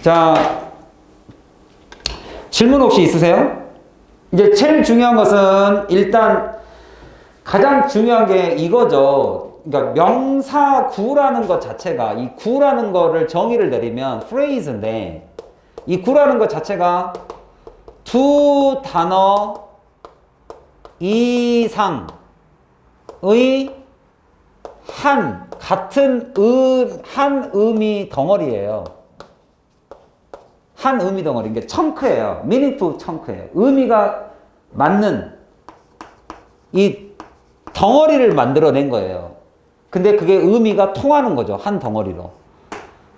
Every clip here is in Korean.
자, 질문 혹시 있으세요? 이제 제일 중요한 것은 일단 가장 중요한 게 이거죠. 그러니까 명사 구라는 것 자체가 이 구라는 거를 정의를 내리면 phrase인데 이 구라는 것 자체가 두 단어 이상의 같은 한 의미 덩어리예요. 한 의미 덩어리. 이게 청크예요. meaningful 청크예요. 의미가 맞는 이 덩어리를 만들어낸 거예요. 근데 그게 의미가 통하는 거죠. 한 덩어리로.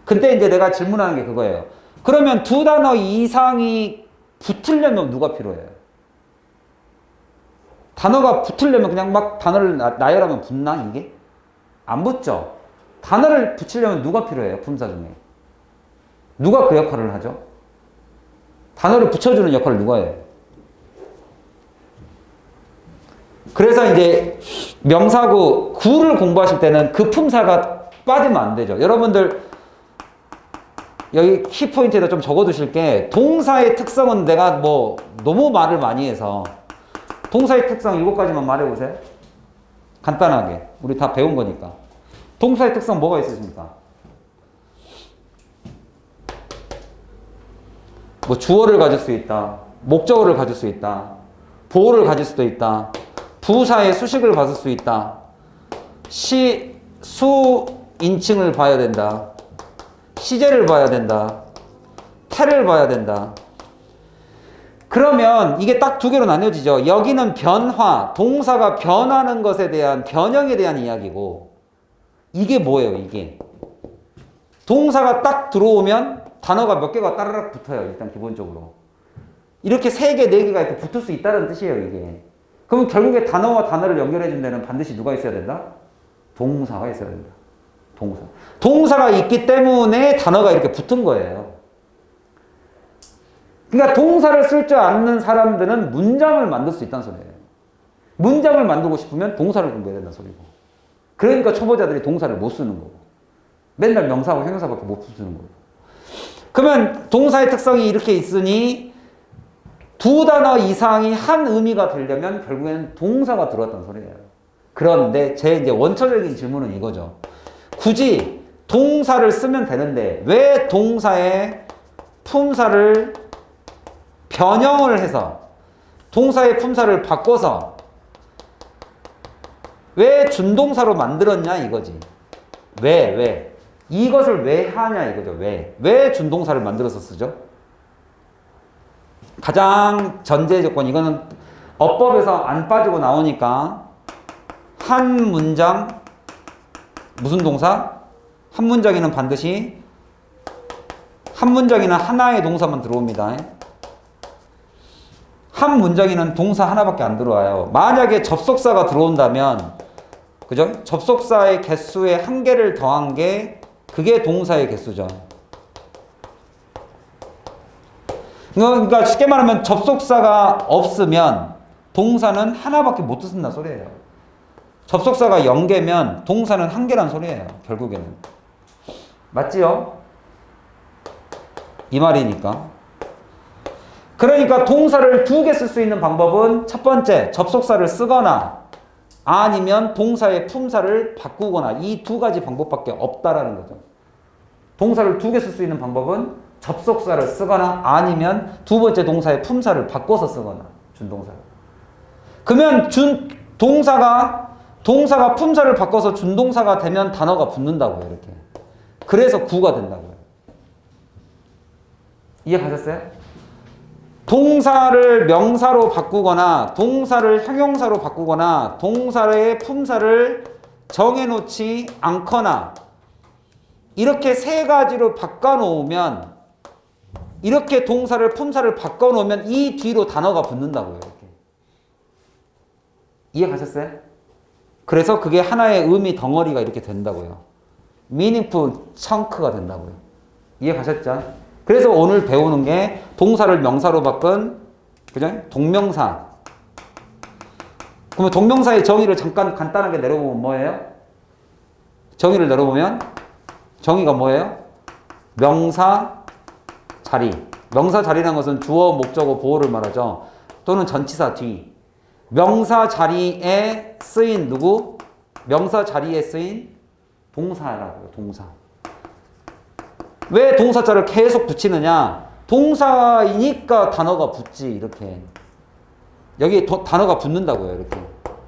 근데 이제 내가 질문하는 게 그거예요. 그러면 두 단어 이상이 붙으려면 누가 필요해요? 단어가 붙으려면 그냥 막 단어를 나열하면 붙나 이게? 안 붙죠. 단어를 붙이려면 누가 필요해요? 품사 중에. 누가 그 역할을 하죠? 단어를 붙여주는 역할을 누가 해요? 그래서 이제 명사구 구를 공부하실 때는 그 품사가 빠지면 안 되죠. 여러분들 여기 키포인트에다 좀 적어두실 게 동사의 특성은 내가 뭐 너무 말을 많이 해서 동사의 특성 7가지만 말해보세요. 간단하게. 우리 다 배운 거니까. 동사의 특성 뭐가 있으십니까? 뭐 주어를 가질 수 있다. 목적어를 가질 수 있다. 보어를 가질 수도 있다. 부사의 수식을 받을 수 있다. 수인칭을 봐야 된다. 시제를 봐야 된다. 태를 봐야 된다. 그러면 이게 딱 두 개로 나뉘어지죠. 여기는 변화, 동사가 변하는 것에 대한 변형에 대한 이야기고 이게 뭐예요, 이게? 동사가 딱 들어오면 단어가 몇 개가 따르락 붙어요, 일단 기본적으로. 이렇게 3개, 4개가 이렇게 붙을 수 있다는 뜻이에요, 이게. 그럼 결국에 단어와 단어를 연결해 준 데는 반드시 누가 있어야 된다? 동사가 있어야 된다. 동사. 동사가 있기 때문에 단어가 이렇게 붙은 거예요. 그러니까 동사를 쓸 줄 아는 사람들은 문장을 만들 수 있다는 소리예요. 문장을 만들고 싶으면 동사를 공부해야 된다는 소리고. 그러니까 초보자들이 동사를 못 쓰는 거고. 맨날 명사하고 형용사밖에 못 쓰는 거고. 그러면 동사의 특성이 이렇게 있으니 두 단어 이상이 한 의미가 되려면 결국에는 동사가 들어왔다는 소리예요. 그런데 제 이제 원초적인 질문은 이거죠. 굳이 동사를 쓰면 되는데 왜 동사의 품사를 변형을 해서 동사의 품사를 바꿔서 왜 준동사로 만들었냐 이거지. 왜? 이것을 왜 하냐 이거죠. 왜 준동사를 만들어서 쓰죠? 가장 전제 조건, 이거는 어법에서 안 빠지고 나오니까 한 문장, 무슨 동사? 한 문장에는 반드시 한 문장에는 하나의 동사만 들어옵니다. 한 문장에는 동사 하나밖에 안 들어와요. 만약에 접속사가 들어온다면, 그죠? 접속사의 개수에 한 개를 더한 게 그게 동사의 개수죠. 그러니까 쉽게 말하면 접속사가 없으면 동사는 하나밖에 못 쓴다 소리예요. 접속사가 0개면 동사는 1개란 소리예요. 결국에는. 맞지요? 이 말이니까. 그러니까 동사를 2개 쓸 수 있는 방법은 첫 번째, 접속사를 쓰거나 아니면 동사의 품사를 바꾸거나 이 2가지 방법밖에 없다라는 거죠. 동사를 2개 쓸 수 있는 방법은 접속사를 쓰거나 아니면 두 번째 동사의 품사를 바꿔서 쓰거나 준동사를. 그러면 동사가 품사를 바꿔서 준동사가 되면 단어가 붙는다고요. 이렇게. 그래서 구가 된다고요. 이해가셨어요? 동사를 명사로 바꾸거나 동사를 형용사로 바꾸거나 동사의 품사를 정해놓지 않거나 이렇게 3가지로 바꿔놓으면 이렇게 동사를 품사를 바꿔놓으면 이 뒤로 단어가 붙는다고요. 이렇게. 이해가셨어요? 그래서 그게 하나의 의미 덩어리가 이렇게 된다고요. meaningful chun크가 된다고요. 이해가셨죠? 그래서 오늘 배우는 게 동사를 명사로 바꾼, 그죠? 동명사. 그러면 동명사의 정의를 잠깐 간단하게 내려보면 뭐예요? 정의를 내려보면 정의가 뭐예요? 명사 자리. 명사 자리라는 것은 주어, 목적어, 보어를 말하죠. 또는 전치사 뒤. 명사 자리에 쓰인 누구? 명사 자리에 쓰인 동사라고요. 동사. 왜 동사자를 계속 붙이느냐? 동사이니까 단어가 붙지. 이렇게. 여기 단어가 붙는다고요. 이렇게.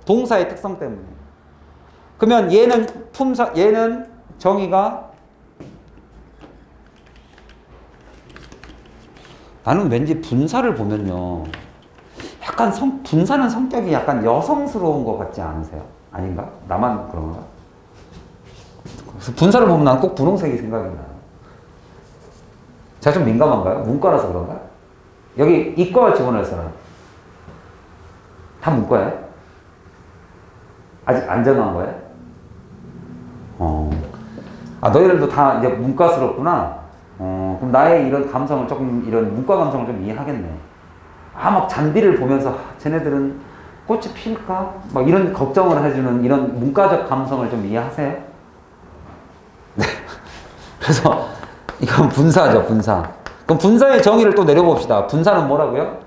동사의 특성 때문에. 그러면 얘는 얘는 정의가 나는 왠지 분사를 보면요. 약간 분사는 성격이 약간 여성스러운 것 같지 않으세요? 아닌가? 나만 그런가? 그래서 분사를 보면 나는 꼭 분홍색이 생각이 나요. 제가 좀 민감한가요? 문과라서 그런가? 여기 이과 지원할 사람. 다 문과예요? 아직 안 정한 거예요? 너희들도 다 이제 문과스럽구나. 그럼 나의 이런 감성을 조금, 이런 문과 감성을 좀 이해하겠네. 막 잔디를 보면서, 쟤네들은 꽃이 필까? 막 이런 걱정을 해주는 이런 문과적 감성을 좀 이해하세요? 네. 그래서, 이건 분사죠, 분사. 그럼 분사의 정의를 또 내려봅시다. 분사는 뭐라고요?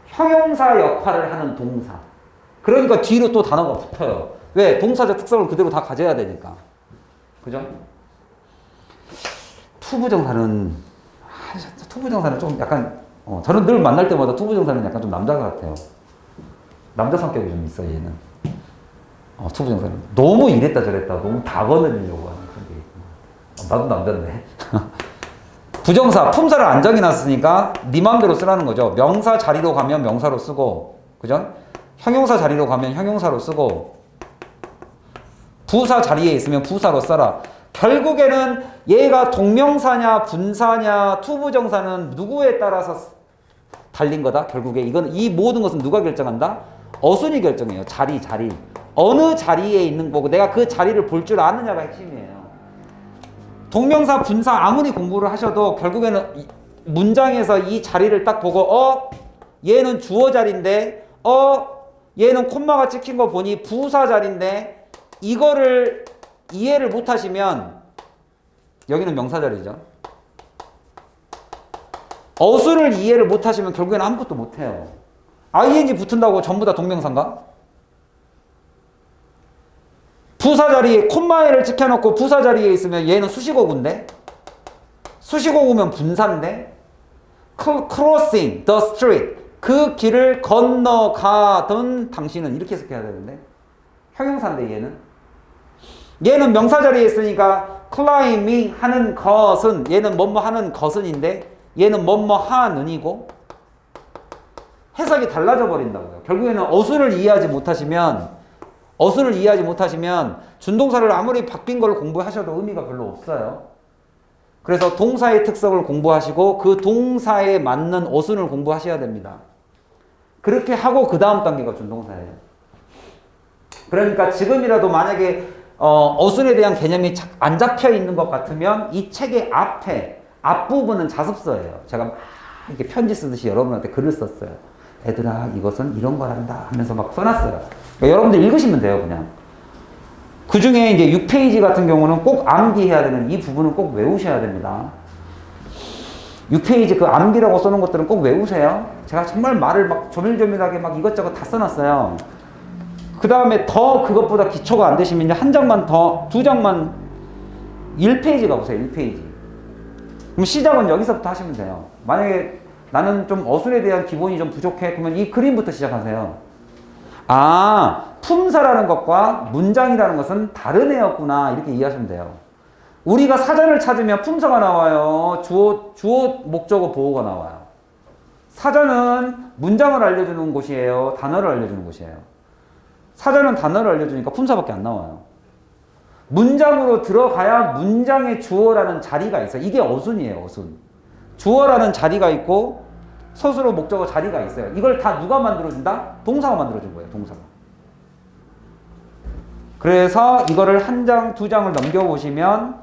형용사 역할을 하는 동사. 그러니까 뒤로 또 단어가 붙어요. 왜? 동사적 특성을 그대로 다 가져야 되니까. 그죠? 투부정사는 좀 약간, 저는 늘 만날 때마다 투부정사는 약간 좀 남자 같아요. 남자 성격이 좀 있어, 얘는. 투부정사는. 너무 이랬다 저랬다, 너무 다 거느리려고 하는 그런 게 있구나. 나도 남자인데. 부정사, 품사를 안 정해놨으니까 네 맘대로 쓰라는 거죠. 명사 자리로 가면 명사로 쓰고, 그죠? 형용사 자리로 가면 형용사로 쓰고, 부사 자리에 있으면 부사로 써라. 결국에는 얘가 동명사냐 분사냐 투부정사는 누구에 따라서 달린 거다. 결국에 이 모든 것은 누가 결정한다? 어순이 결정해요. 자리. 어느 자리에 있는 거고 내가 그 자리를 볼 줄 아느냐가 핵심이에요. 동명사 분사 아무리 공부를 하셔도 결국에는 문장에서 이 자리를 딱 보고 얘는 주어 자리인데 얘는 콤마가 찍힌 거 보니 부사 자리인데 이거를 이해를 못 하시면 여기는 명사 자리죠. 어순을 이해를 못 하시면 결국에는 아무것도 못 해요. ing 붙은다고 전부 다 동명사인가? 부사 자리에 콤마를 찍혀놓고 부사 자리에 있으면 얘는 수식어구인데 수식어구면 분사인데 crossing the street 그 길을 건너가던 당신은 이렇게 해석해야 되는데 형용사인데 얘는 명사 자리에 있으니까 climbing 하는 것은 얘는 뭐뭐 하는 것은인데 얘는 뭐뭐 하는이고 해석이 달라져 버린다고요. 결국에는 어순을 이해하지 못하시면 준동사를 아무리 바뀐 걸 공부하셔도 의미가 별로 없어요. 그래서 동사의 특성을 공부하시고 그 동사에 맞는 어순을 공부하셔야 됩니다. 그렇게 하고 그 다음 단계가 준동사예요. 그러니까 지금이라도 만약에 어순에 대한 개념이 안 잡혀 있는 것 같으면 이 책의 앞부분은 자습서예요. 제가 막 이렇게 편지 쓰듯이 여러분한테 글을 썼어요. 얘들아 이것은 이런 거란다 하면서 막 써놨어요. 그러니까 여러분들 읽으시면 돼요. 그냥. 그 중에 이제 6페이지 같은 경우는 꼭 암기해야 되는 이 부분은 꼭 외우셔야 됩니다. 6페이지 그 암기라고 써놓은 것들은 꼭 외우세요. 제가 정말 말을 막 조밀조밀하게 막 이것저것 다 써놨어요. 그 다음에 더 그것보다 기초가 안 되시면 한 장만 더, 두 장만 1페이지 가보세요. 1페이지. 그럼 시작은 여기서부터 하시면 돼요. 만약에 나는 좀 어순에 대한 기본이 좀 부족해. 그러면 이 그림부터 시작하세요. 품사라는 것과 문장이라는 것은 다른 애였구나. 이렇게 이해하시면 돼요. 우리가 사전을 찾으면 품사가 나와요. 주어, 목적어, 보어가 나와요. 사전은 문장을 알려주는 곳이에요. 단어를 알려주는 곳이에요. 사전은 단어를 알려주니까 품사밖에 안 나와요. 문장으로 들어가야 문장의 주어라는 자리가 있어요. 이게 어순이에요. 어순. 주어라는 자리가 있고 서술어 목적어 자리가 있어요. 이걸 다 누가 만들어준다? 동사가 만들어준 거예요. 동사가. 그래서 이거를 한 장, 두 장을 넘겨보시면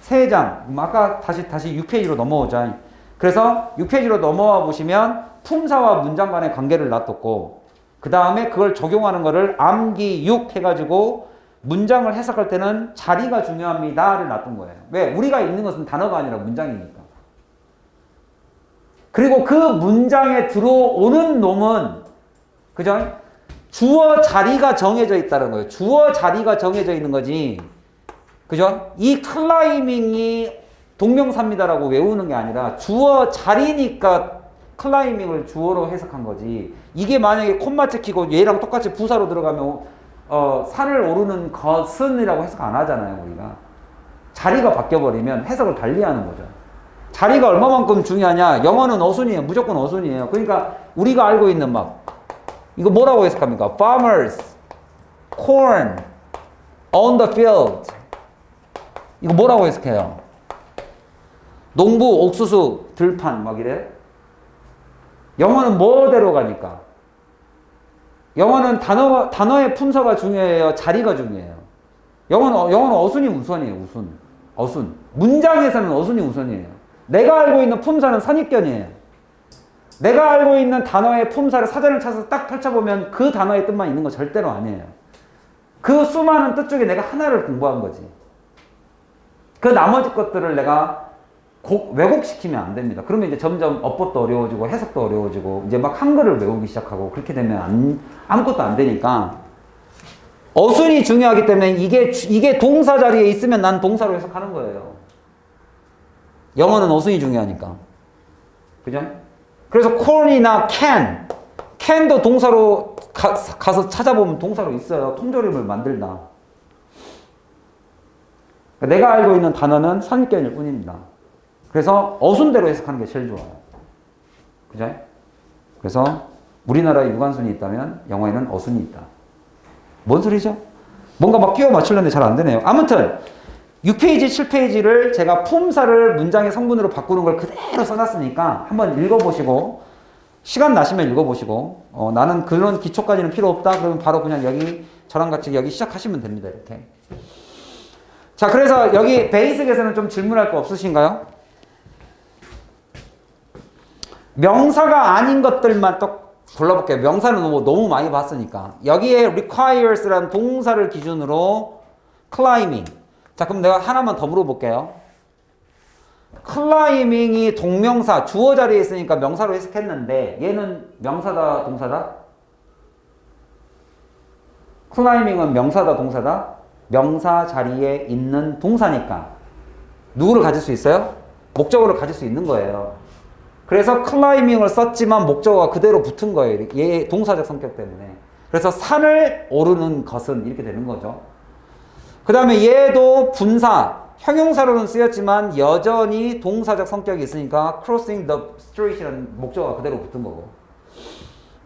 세 장. 아까 다시 6페이지로 넘어오자. 그래서 6페이지로 넘어와 보시면 품사와 문장 간의 관계를 놔뒀고 그 다음에 그걸 적용하는 거를 암기 6 해가지고 문장을 해석할 때는 자리가 중요합니다를 놔둔 거예요. 왜? 우리가 읽는 것은 단어가 아니라 문장이니까. 그리고 그 문장에 들어오는 놈은 그죠? 주어 자리가 정해져 있다는 거예요. 주어 자리가 정해져 있는 거지. 그죠? 이 클라이밍이 동명사입니다라고 외우는 게 아니라 주어 자리니까 클라이밍을 주어로 해석한 거지. 이게 만약에 콤마 찍히고 얘랑 똑같이 부사로 들어가면 산을 오르는 것은이라고 해석 안 하잖아요, 우리가. 자리가 바뀌어버리면 해석을 달리하는 거죠. 자리가 얼마만큼 중요하냐? 영어는 어순이에요. 무조건 어순이에요. 그러니까 우리가 알고 있는 막 이거 뭐라고 해석합니까? Farmers, corn, on the field. 이거 뭐라고 해석해요? 농부, 옥수수, 들판 막 이래요? 영어는 뭐대로 가니까? 영어는 단어의 품사가 중요해요? 자리가 중요해요? 영어는 어순이 우선이에요, 어순. 문장에서는 어순이 우선이에요. 내가 알고 있는 품사는 선입견이에요. 내가 알고 있는 단어의 품사를 사전을 찾아서 딱 펼쳐보면 그 단어의 뜻만 있는 거 절대로 아니에요. 그 수많은 뜻 중에 내가 하나를 공부한 거지. 그 나머지 것들을 내가 왜곡시키면 안 됩니다. 그러면 이제 점점 어법도 어려워지고 해석도 어려워지고 이제 막 한글을 외우기 시작하고 그렇게 되면 아무것도 안 되니까 어순이 중요하기 때문에 이게 동사 자리에 있으면 난 동사로 해석하는 거예요. 영어는 어순이 중요하니까. 그죠? 그래서 corn이나 can도 동사로 가서 찾아보면 동사로 있어요. 통조림을 만들다. 내가 알고 있는 단어는 선입견일 뿐입니다. 그래서 어순대로 해석하는 게 제일 좋아요. 그죠? 그래서 우리나라에 유관순이 있다면 영어에는 어순이 있다. 뭔 소리죠? 뭔가 막 끼워 맞추려는데 잘 안 되네요. 아무튼 6페이지, 7페이지를 제가 품사를 문장의 성분으로 바꾸는 걸 그대로 써놨으니까 한번 읽어보시고 시간 나시면 읽어보시고 나는 그런 기초까지는 필요 없다. 그러면 바로 그냥 여기 저랑 같이 여기 시작하시면 됩니다. 이렇게. 자, 그래서 여기 베이직에서는 좀 질문할 거 없으신가요? 명사가 아닌 것들만 또 골라볼게요. 명사는 너무 많이 봤으니까. 여기에 requires라는 동사를 기준으로 climbing. 자, 그럼 내가 하나만 더 물어볼게요. climbing이 동명사, 주어 자리에 있으니까 명사로 해석했는데 얘는 명사다, 동사다? climbing은 명사다, 동사다? 명사 자리에 있는 동사니까 누구를 가질 수 있어요? 목적어를 가질 수 있는 거예요. 그래서 클라이밍을 썼지만 목적어가 그대로 붙은 거예요. 얘 동사적 성격 때문에. 그래서 산을 오르는 것은 이렇게 되는 거죠. 그 다음에 얘도 분사, 형용사로는 쓰였지만 여전히 동사적 성격이 있으니까 crossing the street이라는 목적어가 그대로 붙은 거고.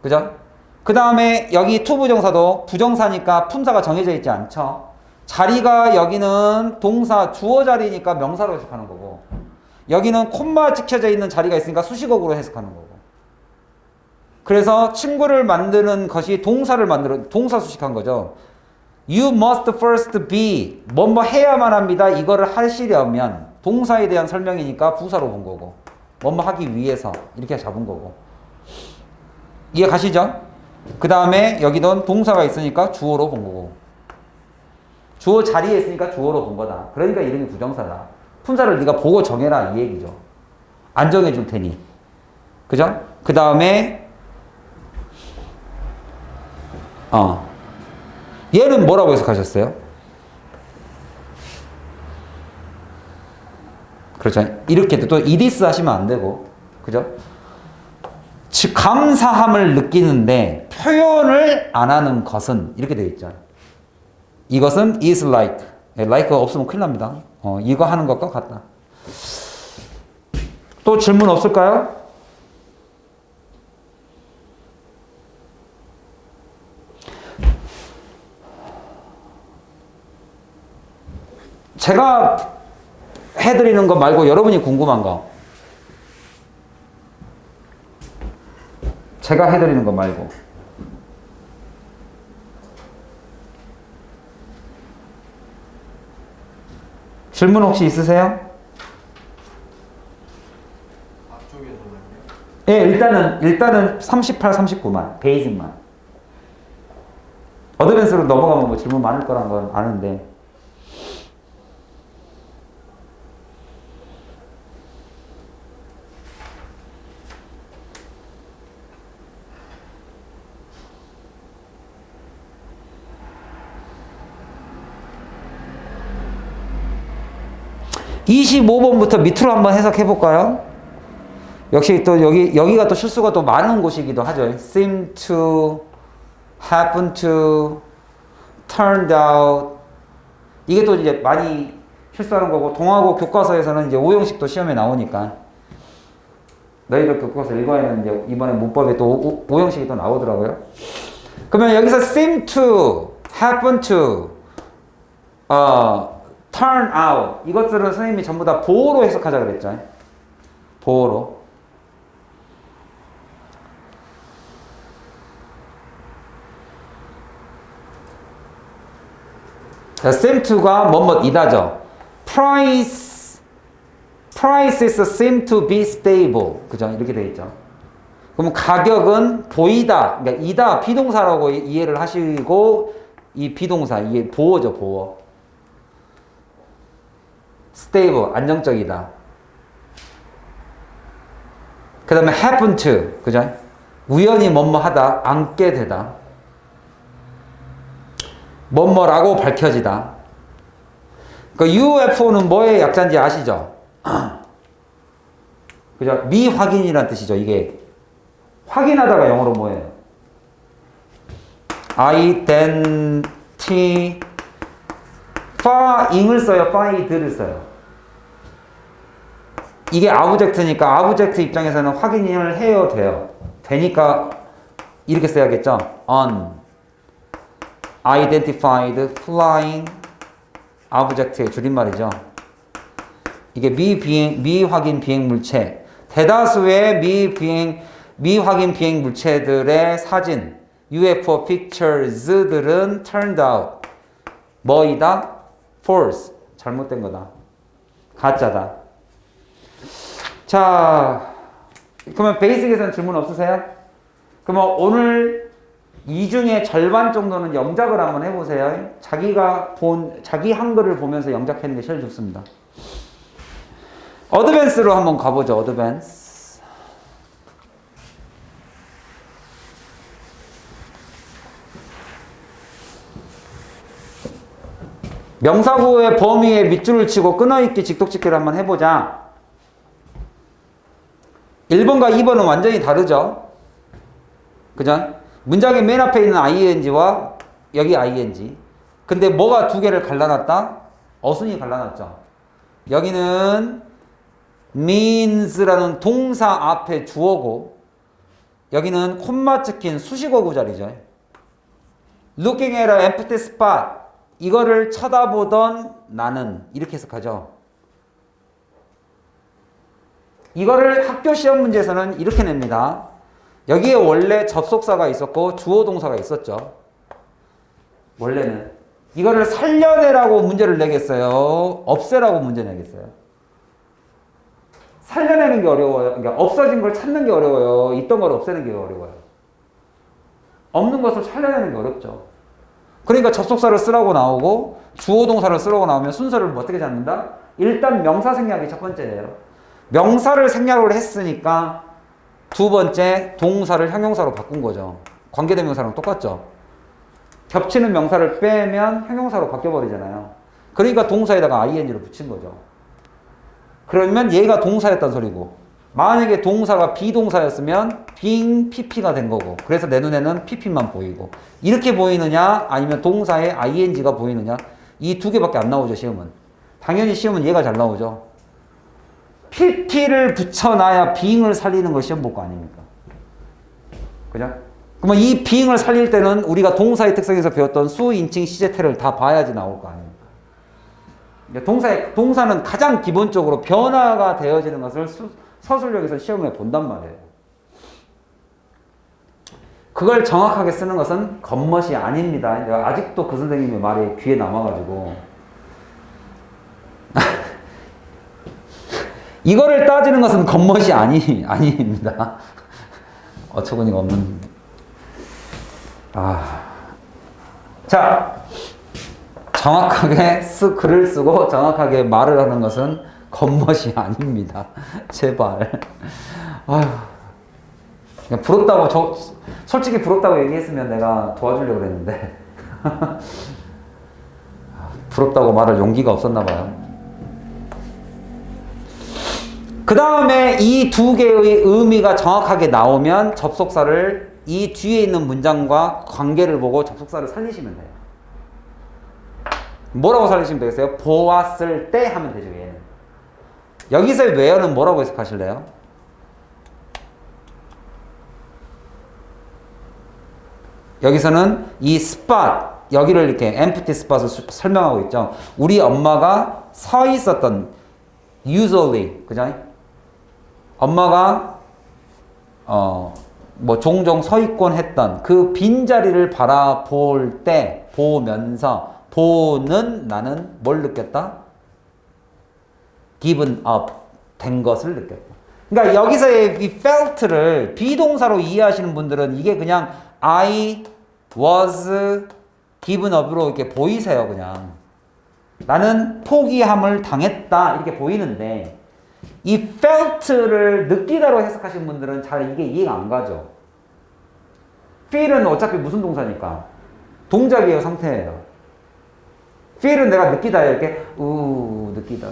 그죠? 그 다음에 여기 투부정사도 부정사니까 품사가 정해져 있지 않죠. 자리가 여기는 동사, 주어 자리니까 명사로 해석하는 거고. 여기는 콤마 찍혀져 있는 자리가 있으니까 수식어구로 해석하는 거고. 그래서 친구를 만드는 것이 동사 수식한 거죠. You must first be, 뭐뭐 해야만 합니다. 이거를 하시려면 동사에 대한 설명이니까 부사로 본 거고. 뭐뭐 하기 위해서 이렇게 잡은 거고. 이해 가시죠? 그 다음에 여기는 동사가 있으니까 주어로 본 거고. 주어 자리에 있으니까 주어로 본 거다. 그러니까 이름이 부정사다. 품사를 네가 보고 정해라 이 얘기죠. 안 정해줄 테니. 그죠? 그 다음에 얘는 뭐라고 해석하셨어요? 그렇죠. 이렇게 또 이디스 하시면 안 되고. 그죠? 즉 감사함을 느끼는데 표현을 안 하는 것은 이렇게 되어 있죠. 이것은 is like. like가 없으면 큰일 납니다. 이거 하는 것과 같다. 또 질문 없을까요? 제가 해드리는 거 말고 여러분이 궁금한 거. 제가 해드리는 거 말고. 질문 혹시 있으세요? 예, 일단은 38, 39만, 베이직만. 어드밴스로 넘어가면 뭐 질문 많을 거란 건 아는데. 25번부터 밑으로 한번 해석해 볼까요? 역시 또 여기가 또 실수가 또 많은 곳이기도 하죠. seem to, happen to, turned out. 이게 또 이제 많이 실수하는 거고, 동화고 교과서에서는 이제 오형식도 시험에 나오니까. 너희들 교과서 읽어야는 이제 이번에 문법에 또 오형식이 또 나오더라고요. 그러면 여기서 seem to, happen to, turn out. 이것들은 선생님이 전부 다 보어로 해석하자 그랬죠. 보어로. 자, seem to가 뭐뭐이다죠. prices seem to be stable. 그죠? 이렇게 되어 있죠. 그럼 가격은 보이다. 그러니까 이다 비동사라고 이해를 하시고 이 비동사 이게 보어죠, 보어. stable 안정적이다. 그다음에 happen to. 그죠? 우연히 뭐뭐하다, 앉게 되다. 뭐뭐라고 밝혀지다. 그 UFO는 뭐의 약자인지 아시죠? 그죠? 미확인이란 뜻이죠. 이게 확인하다가 영어로 뭐예요? identifying을 써요? find를 써요? 이게 아브젝트니까 아브젝트 입장에서는 확인을 해야 돼요. 되니까 이렇게 써야겠죠? unidentified flying object의 줄임말이죠. 이게 미확인 비행 물체. 대다수의 미확인 비행 물체들의 사진, UFO pictures들은 turned out. 뭐이다? false. 잘못된 거다. 가짜다. 자, 그러면 베이직에서는 질문 없으세요? 그러면 오늘 이 중에 절반 정도는 영작을 한번 해보세요. 자기 한글을 보면서 영작하는 게 제일 좋습니다. 어드밴스로 한번 가보죠. 어드밴스. 명사구의 범위에 밑줄을 치고 끊어있기 직독짓기를 한번 해보자. 1번과 2번은 완전히 다르죠. 그죠? 문장의 맨 앞에 있는 ing와 여기 ing. 근데 뭐가 두 개를 갈라놨다? 어순이 갈라놨죠. 여기는 means라는 동사 앞에 주어고 여기는 콤마 찍힌 수식어 구절이죠. looking at an empty spot. 이거를 쳐다보던 나는 이렇게 해석하죠. 이거를 학교 시험 문제에서는 이렇게 냅니다. 여기에 원래 접속사가 있었고 주어 동사가 있었죠. 원래는. 이거를 살려내라고 문제를 내겠어요? 없애라고 문제 내겠어요? 살려내는 게 어려워요. 그러니까 없어진 걸 찾는 게 어려워요. 있던 걸 없애는 게 어려워요. 없는 것을 살려내는 게 어렵죠. 그러니까 접속사를 쓰라고 나오고 주어 동사를 쓰라고 나오면 순서를 어떻게 잡는다? 일단 명사 생략이 첫 번째예요. 명사를 생략을 했으니까 두 번째 동사를 형용사로 바꾼 거죠. 관계대명사랑 똑같죠. 겹치는 명사를 빼면 형용사로 바뀌어버리잖아요. 그러니까 동사에다가 ing를 붙인 거죠. 그러면 얘가 동사였단 소리고 만약에 동사가 비동사였으면 being pp가 된 거고 그래서 내 눈에는 pp만 보이고 이렇게 보이느냐 아니면 동사에 ing가 보이느냐 이 두 개밖에 안 나오죠. 시험은. 당연히 시험은 얘가 잘 나오죠. pp를 붙여놔야 being을 살리는 걸 시험 볼 거 아닙니까? 그죠? 그러면 이 being을 살릴 때는 우리가 동사의 특성에서 배웠던 수, 인칭, 시제태를 다 봐야지 나올 거 아닙니까? 동사는 가장 기본적으로 변화가 되어지는 것을 서술력에서 시험에 본단 말이에요. 그걸 정확하게 쓰는 것은 겉멋이 아닙니다. 내가 아직도 그 선생님의 말이 귀에 남아가지고 이거를 따지는 것은 겉멋이 아닙니다. 어처구니가 없는. 자, 정확하게 글을 쓰고 정확하게 말을 하는 것은 겉멋이 아닙니다. 제발. 아휴. 그냥 부럽다고, 솔직히 부럽다고 얘기했으면 내가 도와주려고 그랬는데. 부럽다고 말할 용기가 없었나 봐요. 그 다음에 이 두 개의 의미가 정확하게 나오면 접속사를 이 뒤에 있는 문장과 관계를 보고 접속사를 살리시면 돼요. 뭐라고 살리시면 되겠어요? 보았을 때 하면 되죠, 얘는. 여기서의 where는 뭐라고 해석하실래요? 여기서는 이 spot, 여기를 이렇게 empty spot을 설명하고 있죠. 우리 엄마가 서 있었던 usually, 그죠? 엄마가 뭐 종종 서 있곤 했던 그 빈자리를 바라볼 때, 보면서, 보는 나는 뭘 느꼈다? given up, 된 것을 느꼈다. 그러니까 여기서의 이 felt를 비동사로 이해하시는 분들은 이게 그냥 I was given up으로 이렇게 보이세요, 그냥. 나는 포기함을 당했다, 이렇게 보이는데, 이 felt를 느끼다로 해석하시는 분들은 잘 이게 이해가 안 가죠. feel은 어차피 무슨 동사니까? 동작이에요, 상태예요. feel은 내가 느끼다, 이렇게, 느끼다.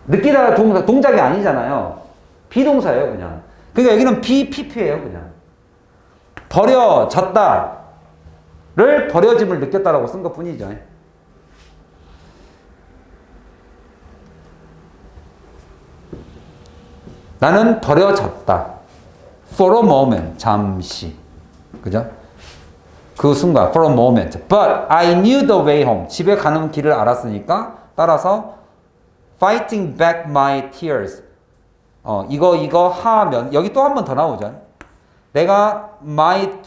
느끼다 동작이 아니잖아요. 비동사예요, 그냥. 그러니까 여기는 BPP예요, 그냥. 버려졌다를 버려짐을 느꼈다라고 쓴 것 뿐이죠. 나는 버려졌다. For a moment, 잠시. 그죠? 그 순간, for a moment. But I knew the way home. 집에 가는 길을 알았으니까, 따라서 fighting back my tears. 이거 하면, 여기 또 한 번 더 나오죠. 내가 my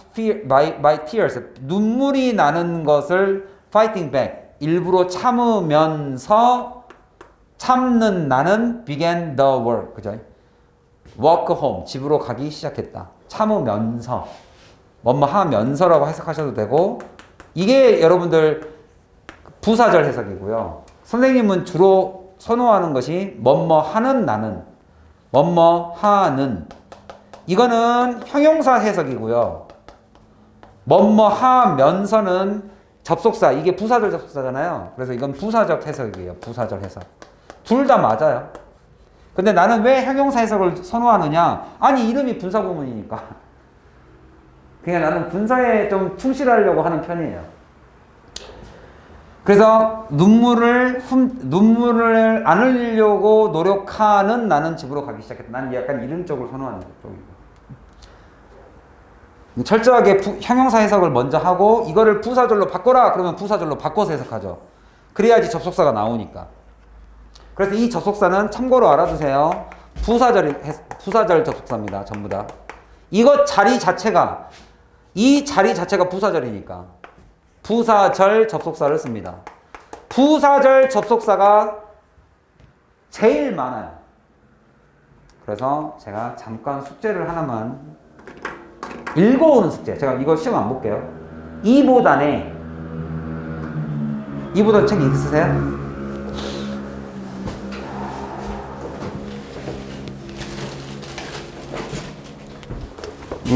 tears, 눈물이 나는 것을 fighting back, 일부러 참으면서 참는 나는 began the work. 그죠? walk home, 집으로 가기 시작했다. 참으면서, 뭐뭐 하면서라고 해석하셔도 되고, 이게 여러분들 부사절 해석이고요. 선생님은 주로 선호하는 것이 뭐뭐 하는 나는, 뭐뭐 하는, 이거는 형용사 해석이고요. 뭐뭐 하면서는 접속사, 이게 부사절 접속사잖아요. 그래서 이건 부사적 해석이에요. 부사절 해석. 둘 다 맞아요. 근데 나는 왜 형용사 해석을 선호하느냐? 아니, 이름이 분사구문이니까. 그냥 나는 분사에 좀 충실하려고 하는 편이에요. 그래서 눈물을 안 흘리려고 노력하는 나는 집으로 가기 시작했다. 나는 약간 이런 쪽을 선호하는 쪽이고. 철저하게 형용사 해석을 먼저 하고 이거를 부사절로 바꿔라 그러면 부사절로 바꿔서 해석하죠. 그래야지 접속사가 나오니까. 그래서 이 접속사는 참고로 알아두세요. 부사절 접속사입니다. 전부 다. 이 자리 자체가 부사절이니까 부사절 접속사를 씁니다. 부사절 접속사가 제일 많아요. 그래서 제가 잠깐 숙제를 하나만 읽어오는 숙제. 제가 이거 시험 안 볼게요. 2보단 책 있으세요?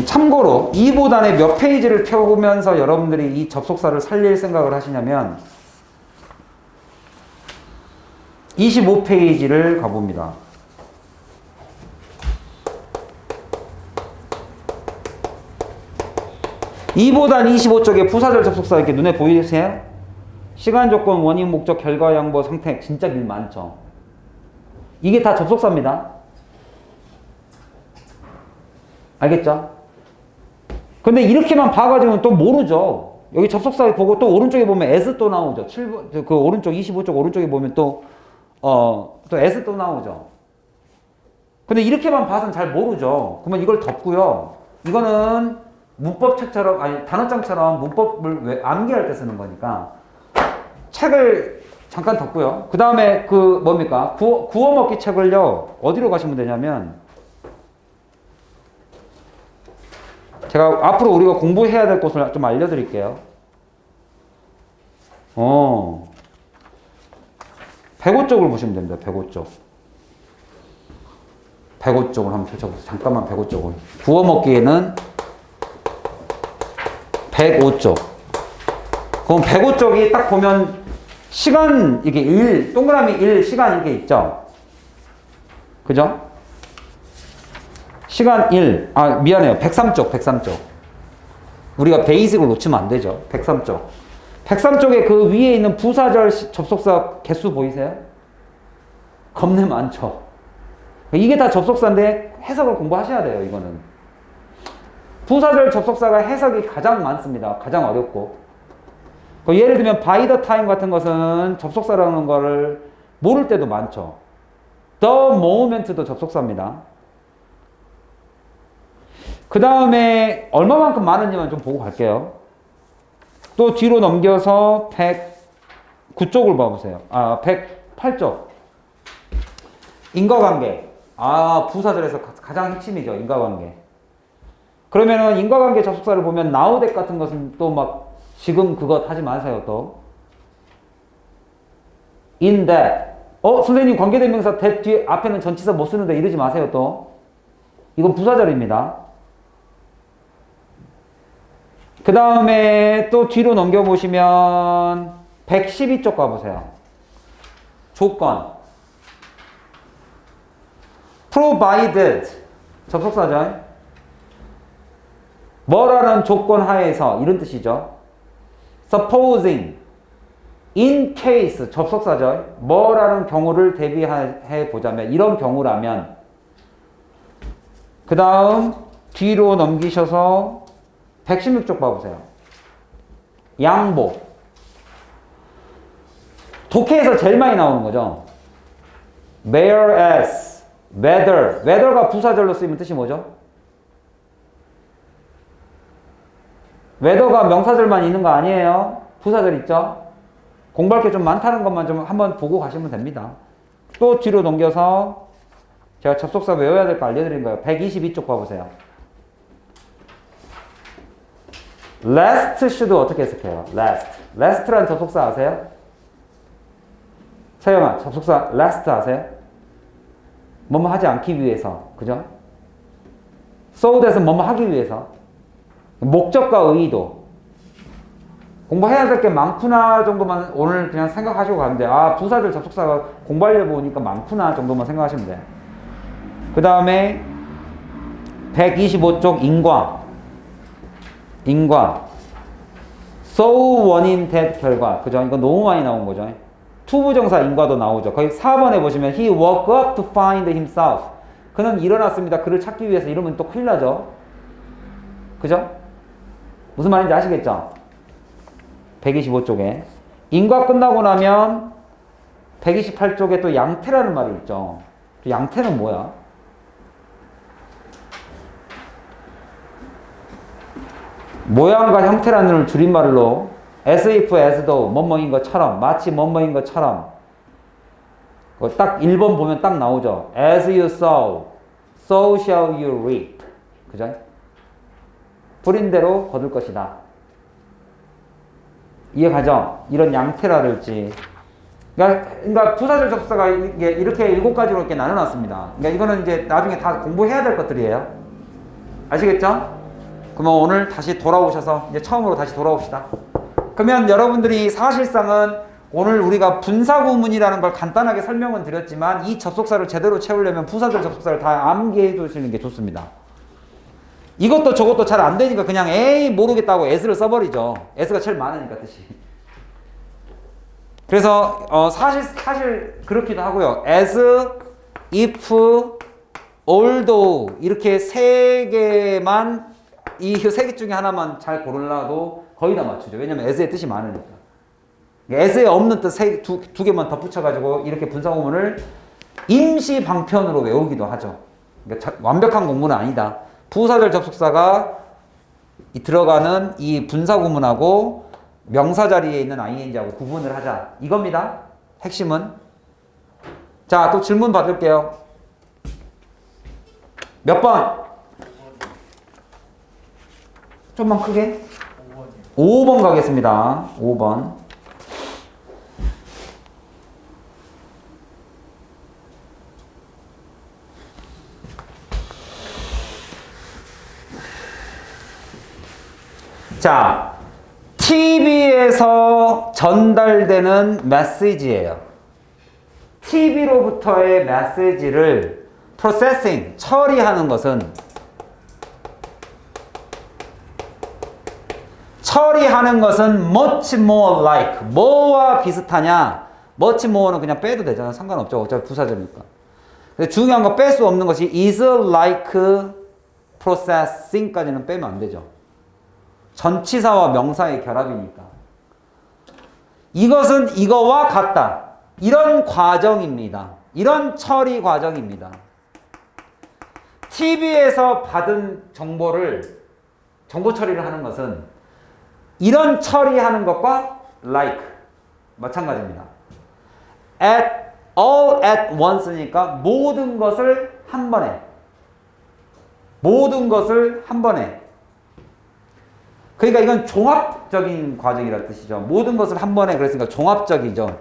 참고로 2보단의 몇 페이지를 펴보면서 여러분들이 이 접속사를 살릴 생각을 하시냐면 25페이지를 가봅니다. 2보단 25쪽에 부사절 접속사 이렇게 눈에 보이세요? 시간, 조건, 원인, 목적, 결과, 양보, 선택. 진짜 길 많죠. 이게 다 접속사입니다. 알겠죠? 근데 이렇게만 봐가지고는 또 모르죠. 여기 접속사 보고 또 오른쪽에 보면 as 또 나오죠. 7번, 그 오른쪽 25쪽 오른쪽에 보면 또 as 또 나오죠. 근데 이렇게만 봐서는 잘 모르죠. 그러면 이걸 덮고요. 이거는 문법책처럼, 아니, 단어장처럼 문법을 암기할 때 쓰는 거니까 책을 잠깐 덮고요. 그 다음에 뭡니까? 구워먹기 책을요, 어디로 가시면 되냐면, 제가 앞으로 우리가 공부해야 될 곳을 좀 알려드릴게요. 105쪽을 보시면 됩니다. 105쪽. 105쪽을 한번 펼쳐보세요. 잠깐만 105쪽을. 구워먹기에는 105쪽. 그럼 105쪽이 딱 보면 시간, 이게 동그라미 1, 시간 이게 있죠? 그죠? 시간 1. 아, 미안해요. 103쪽, 103쪽. 우리가 베이직을 놓치면 안 되죠. 103쪽. 103쪽에 그 위에 있는 부사절 접속사 개수 보이세요? 겁내 많죠. 이게 다 접속사인데 해석을 공부하셔야 돼요, 이거는. 부사절 접속사가 해석이 가장 많습니다. 가장 어렵고. 예를 들면 by the time 같은 것은 접속사라는 거를 모를 때도 많죠. the moment도 접속사입니다. 그 다음에 얼마만큼 많은지만 좀 보고 갈게요. 또 뒤로 넘겨서 109쪽을 봐보세요. 108쪽. 인과관계. 부사절에서 가장 핵심이죠. 인과관계. 그러면은 인과관계 접속사를 보면 now that 같은 것은 또 막 지금 그것 하지 마세요. 또 in that. 선생님 관계대명사 that 뒤에 앞에는 전치사 못 쓰는데 이러지 마세요. 또 이건 부사절입니다. 그 다음에 또 뒤로 넘겨보시면 112쪽 가보세요. 조건. provided 접속사죠. 뭐라는 조건 하에서 이런 뜻이죠. supposing in case 접속사죠. 뭐라는 경우를 대비해 보자면 이런 경우라면 그 다음 뒤로 넘기셔서 116쪽 봐보세요. 양보. 독해에서 제일 많이 나오는 거죠. whereas, whether가 부사절로 쓰이면 뜻이 뭐죠? whether가 명사절만 있는 거 아니에요. 부사절 있죠? 공부할 게 좀 많다는 것만 좀 한번 보고 가시면 됩니다. 또 뒤로 넘겨서 제가 접속사 외워야 될 거 알려드린 거예요. 122쪽 봐보세요. last should 어떻게 해석해요? last라는 접속사 아세요? 서영아, 접속사 last 아세요? 뭐뭐 하지 않기 위해서, 그죠? so that은 뭐뭐 하기 위해서. 목적과 의도. 공부해야 될 게 많구나 정도만 오늘 그냥 생각하시고 가면 돼요. 부사절 접속사가 공부하려고 보니까 많구나 정도만 생각하시면 돼요. 그 다음에 125쪽 인과. so 원인 that 결과. 그죠? 이거 너무 많이 나온 거죠. 투부정사 인과도 나오죠. 거기 4번에 보시면 he woke up to find himself. 그는 일어났습니다. 그를 찾기 위해서. 이러면 또 큰일 나죠. 그죠? 무슨 말인지 아시겠죠? 125쪽에. 인과 끝나고 나면 128쪽에 또 양태라는 말이 있죠. 또 양태는 뭐야? 모양과 형태라는 줄임말로 as if, as though, 뭐뭐인 것처럼, 마치 뭐뭐인 것처럼. 딱 1번 보면 딱 나오죠. As you sow, so shall you reap. 그죠? 뿌린 대로 거둘 것이다. 이해가죠? 이런 양태라든지. 그러니까 부사절 접속사가 이렇게 7가지로 이렇게 나눠놨습니다. 그러니까 이거는 이제 나중에 다 공부해야 될 것들이에요. 아시겠죠? 그러면 오늘 다시 돌아오셔서 이제 처음으로 다시 돌아옵시다. 그러면 여러분들이 사실상은 오늘 우리가 분사구문이라는 걸 간단하게 설명은 드렸지만 이 접속사를 제대로 채우려면 부사절 접속사를 다 암기해 두시는 게 좋습니다. 이것도 저것도 잘 안 되니까 그냥 모르겠다고 as를 써버리죠. as가 제일 많으니까 뜻이. 그래서 사실 그렇기도 하고요. as, if, although 이렇게 세 개만 이 세 개 중에 하나만 잘 고르려도 거의 다 맞추죠. 왜냐면 as의 뜻이 많으니까. as에 없는 뜻 두 개만 덧붙여가지고 이렇게 분사구문을 임시 방편으로 외우기도 하죠. 그러니까 완벽한 공문은 아니다. 부사절 접속사가 들어가는 이 분사구문하고 명사 자리에 있는 ing하고 구분을 하자. 이겁니다. 핵심은. 자, 또 질문 받을게요. 몇 번? 좀만 크게. 5번 가겠습니다. 5번. 자, TV에서 전달되는 메시지예요. TV로부터의 메시지를 processing, 처리하는 것은 much more like, 뭐와 비슷하냐? much more는 그냥 빼도 되잖아. 상관없죠. 어차피 부사절이니까. 근데 중요한 거 뺄 수 없는 것이 is like processing까지는 빼면 안 되죠. 전치사와 명사의 결합이니까. 이것은 이거와 같다. 이런 과정입니다. 이런 처리 과정입니다. TV에서 받은 정보 처리를 하는 것은 이런 처리하는 것과 like 마찬가지입니다. all at once니까 모든 것을 한 번에. 그러니까 이건 종합적인 과정이라는 뜻이죠. 모든 것을 한 번에 그랬으니까 종합적이죠.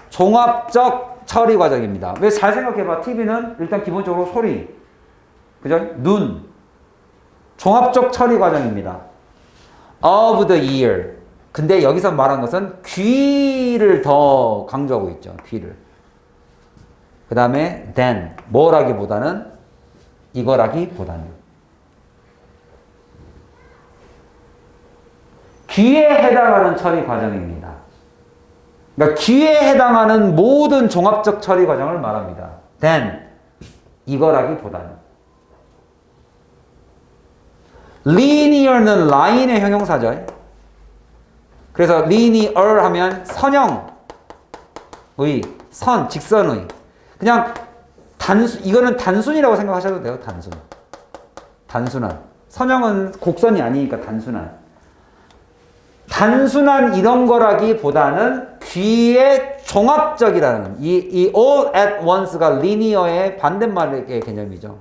종합적 처리 과정입니다. 왜? 잘 생각해봐. TV는 일단 기본적으로 소리, 그죠? 눈, 종합적 처리 과정입니다. of the ear. 근데 여기서 말한 것은 귀를 더 강조하고 있죠. 귀를. 그 다음에 then, 뭐라기보다는 이거라기보다는. 귀에 해당하는 처리 과정입니다. 그러니까 귀에 해당하는 모든 종합적 처리 과정을 말합니다. then, 이거라기보다는. linear는 line의 형용사죠. 그래서 linear 하면 선형의, 직선의. 그냥 이거는 단순이라고 생각하셔도 돼요. 단순한. 선형은 곡선이 아니니까 단순한 이런 거라기보다는 귀의 종합적이라는 이 all at once가 linear의 반대말의 개념이죠.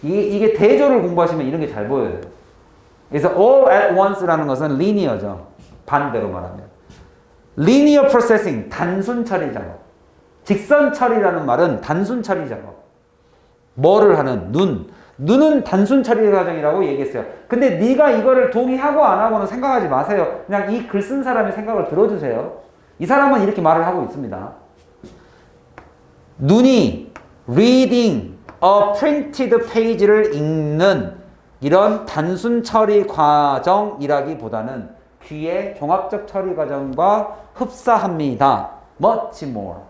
이게 대조를 공부하시면 이런 게 잘 보여요. 그래서 all at once라는 것은 linear죠. 반대로 말하면. linear processing, 단순 처리 작업. 직선 처리라는 말은 단순 처리 작업. 뭐를 하는? 눈은 단순 처리 과정이라고 얘기했어요. 근데 네가 이거를 동의하고 안 하고는 생각하지 마세요. 그냥 이 글 쓴 사람의 생각을 들어주세요. 이 사람은 이렇게 말을 하고 있습니다. 눈이 reading a printed page를 읽는 이런 단순 처리 과정이라기보다는 귀의 종합적 처리 과정과 흡사합니다. much more.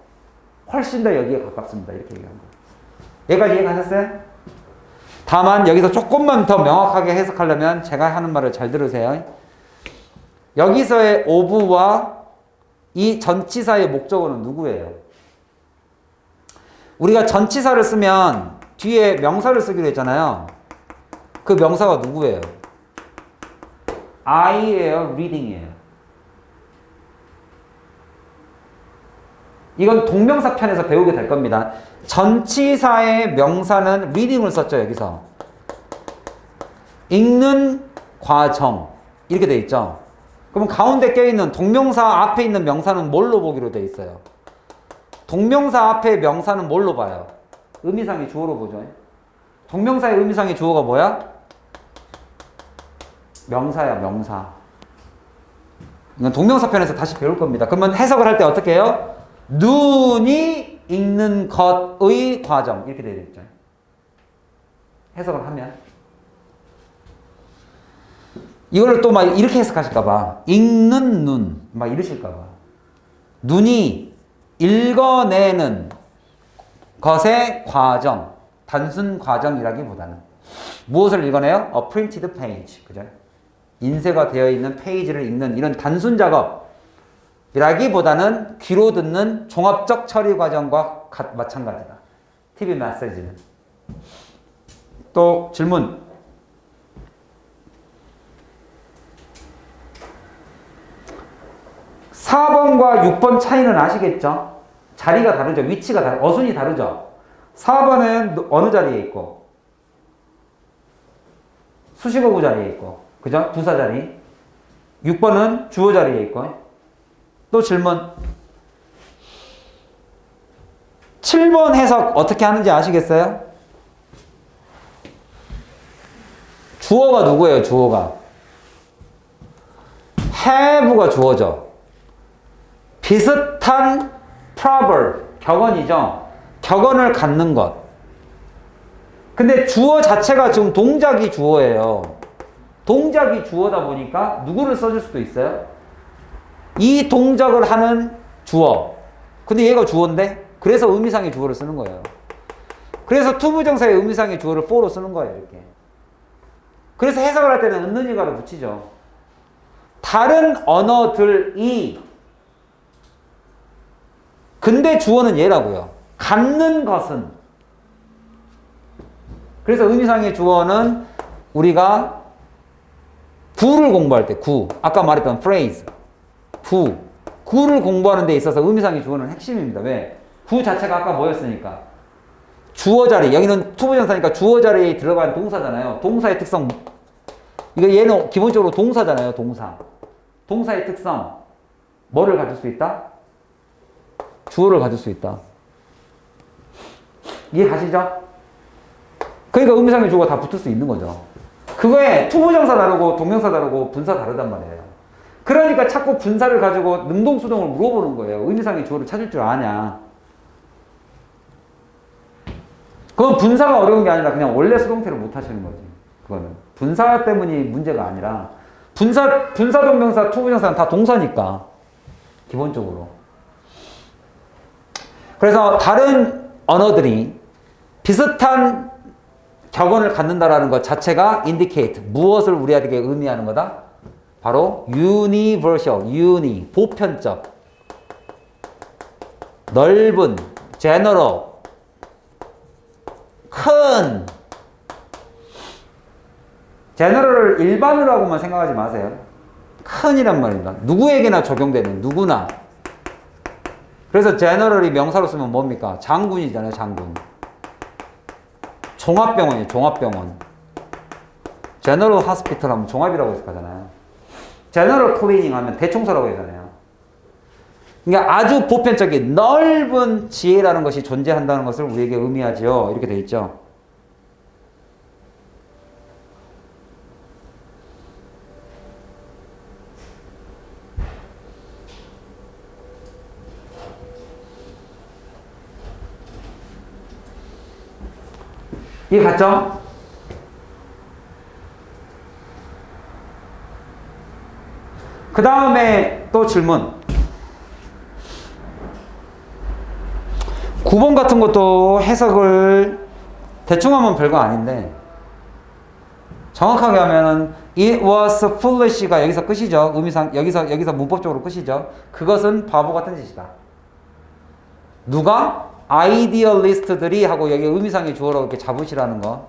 훨씬 더 여기에 가깝습니다. 이렇게 얘기한 거예요. 여기까지 이해가셨어요? 다만 여기서 조금만 더 명확하게 해석하려면 제가 하는 말을 잘 들으세요. 여기서의 of와 이 전치사의 목적어는 누구예요? 우리가 전치사를 쓰면 뒤에 명사를 쓰기로 했잖아요. 그 명사가 누구예요? I예요? reading이에요? 이건 동명사 편에서 배우게 될 겁니다. 전치사의 명사는 reading을 썼죠. 여기서 읽는 과정 이렇게 돼 있죠. 그럼 가운데 껴있는 동명사 앞에 있는 명사는 뭘로 보기로 돼 있어요? 동명사 앞에 명사는 뭘로 봐요? 의미상의 주어로 보죠. 동명사의 의미상의 주어가 뭐야? 명사야, 명사. 이건 동명사 편에서 다시 배울 겁니다. 그러면 해석을 할 때 어떻게 해요? 눈이 읽는 것의 과정 이렇게 되어 있죠. 해석을 하면 이걸 또 막 이렇게 해석하실까봐 읽는 눈 막 이러실까봐 눈이 읽어내는 것의 과정 단순 과정이라기보다는 무엇을 읽어내요? A printed page 그죠? 인쇄가 되어 있는 페이지를 읽는 이런 단순 작업 이라기보다는 귀로 듣는 종합적 처리 과정과 마찬가지다. TV 메시지는. 또 질문. 4번과 6번 차이는 아시겠죠? 자리가 다르죠. 위치가 다르죠. 어순이 다르죠. 4번은 어느 자리에 있고 수식어구 자리에 있고 그죠? 부사 자리. 6번은 주어 자리에 있고 또 질문. 7번 해석 어떻게 하는지 아시겠어요? 주어가 누구예요? 주어가 have가 주어죠. 비슷한 proverb 격언이죠. 격언을 갖는 것. 근데 주어 자체가 지금 동작이 주어예요. 동작이 주어다 보니까 누구를 써줄 수도 있어요. 이 동작을 하는 주어. 근데 얘가 주어인데 그래서 의미상의 주어를 쓰는 거예요. 그래서 투부정사의 의미상의 주어를 for로 쓰는 거예요. 이렇게. 그래서 해석을 할 때는 은느니가를 붙이죠. 다른 언어들이 근데 주어는 얘라고요. 갖는 것은. 그래서 의미상의 주어는 우리가 구를 공부할 때 구. 아까 말했던 phrase. 구. 구를 공부하는 데 있어서 의미상의 주어는 핵심입니다. 왜? 구 자체가 아까 뭐였으니까. 주어 자리. 여기는 투부정사니까 주어 자리에 들어간 동사잖아요. 동사의 특성. 이거 얘는 기본적으로 동사잖아요. 동사. 동사의 특성. 뭐를 가질 수 있다? 주어를 가질 수 있다. 이해 가시죠? 그러니까 의미상의 주어가 다 붙을 수 있는 거죠. 그거에 투부정사 다르고 동명사 다르고 분사 다르단 말이에요. 그러니까 자꾸 분사를 가지고 능동수동을 물어보는 거예요. 의미상의 주어를 찾을 줄 아냐. 그건 분사가 어려운 게 아니라 그냥 원래 수동태를 못 하시는 거지. 그거는. 분사 때문이 문제가 아니라 분사 동명사, 투부정사는 다 동사니까. 기본적으로. 그래서 다른 언어들이 비슷한 격언을 갖는다라는 것 자체가 indicate, 무엇을 우리에게 의미하는 거다? 바로 universal, 보편적, 넓은, general, 큰. general을 일반으로 하고만 생각하지 마세요. 큰이란 말입니다. 누구에게나 적용되는, 누구나. 그래서 general이 명사로 쓰면 뭡니까? 장군이잖아요, 장군. 종합병원이에요, 종합병원. 제너럴 하스피털 하면 종합이라고 해석하잖아요. 제너럴 클리닝 하면 대청소라고 하잖아요. 그러니까 아주 보편적인 넓은 지혜라는 것이 존재한다는 것을 우리에게 의미하죠. 이렇게 돼 있죠. 이해 갔죠? 그 다음에 또 질문. 9번 같은 것도 해석을 대충 하면 별거 아닌데 정확하게 하면은 it was foolish가 여기서 끝이죠. 의미상 여기서 문법적으로 끝이죠. 그것은 바보 같은 짓이다. 누가? 아이디얼리스트들이 하고 여기 의미상의 주어로 이렇게 잡으시라는 거.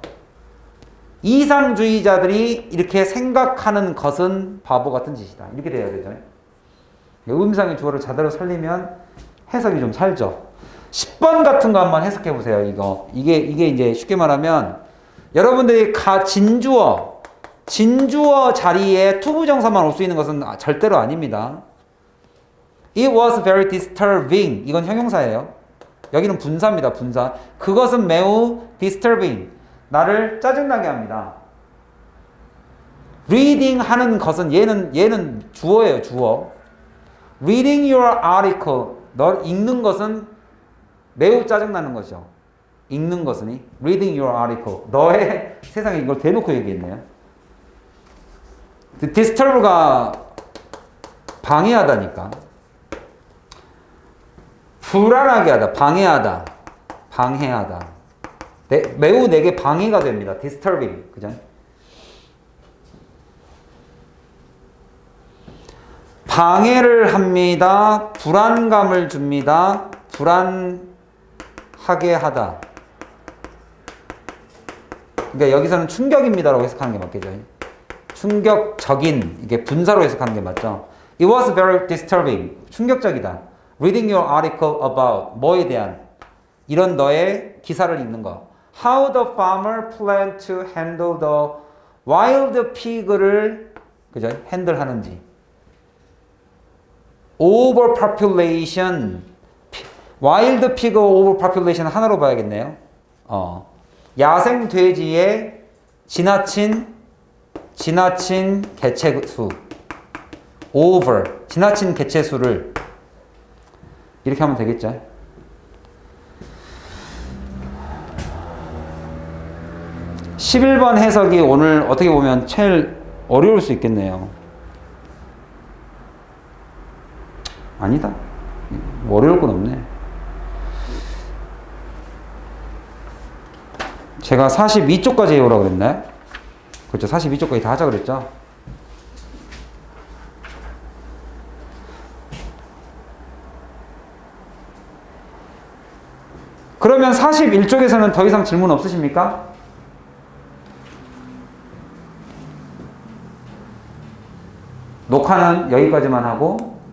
이상주의자들이 이렇게 생각하는 것은 바보 같은 짓이다. 이렇게 돼야 되죠. 의미상의 주어를 제대로 살리면 해석이 좀 살죠. 10번 같은 거 한번 해석해 보세요. 이게 이제 쉽게 말하면 여러분들이 진주어 자리에 투부정사만 올 수 있는 것은 절대로 아닙니다. It was very disturbing. 이건 형용사예요. 여기는 분사입니다. 분사. 그것은 매우 disturbing. 나를 짜증나게 합니다. reading 하는 것은 얘는 주어예요. 주어. reading your article. 널 읽는 것은 매우 짜증나는 거죠. 읽는 것은 reading your article. 너의 세상에 이걸 대놓고 얘기했네요. disturb가 방해하다니까. 불안하게 하다, 방해하다, 방해하다. 매우 내게 방해가 됩니다. disturbing. 그죠? 방해를 합니다. 불안감을 줍니다. 불안하게 하다. 그러니까 여기서는 충격입니다라고 해석하는 게 맞겠죠. 충격적인, 이게 분사로 해석하는 게 맞죠. It was very disturbing. 충격적이다. Reading your article about 뭐에 대한 이런 너의 기사를 읽는 거. How the farmer planned to handle the wild pig를 그죠? 핸들하는지. Overpopulation. wild pig overpopulation 하나로 봐야겠네요. 야생 돼지의 지나친 개체수. over. 지나친 개체수를 이렇게 하면 되겠죠. 11번 해석이 오늘 어떻게 보면 제일 어려울 수 있겠네요. 아니다. 어려울 건 없네. 제가 42쪽까지 해오라고 그랬나요? 그렇죠. 42쪽까지 다 하자 그랬죠. 그러면 41쪽에서는 더 이상 질문 없으십니까? 녹화는 여기까지만 하고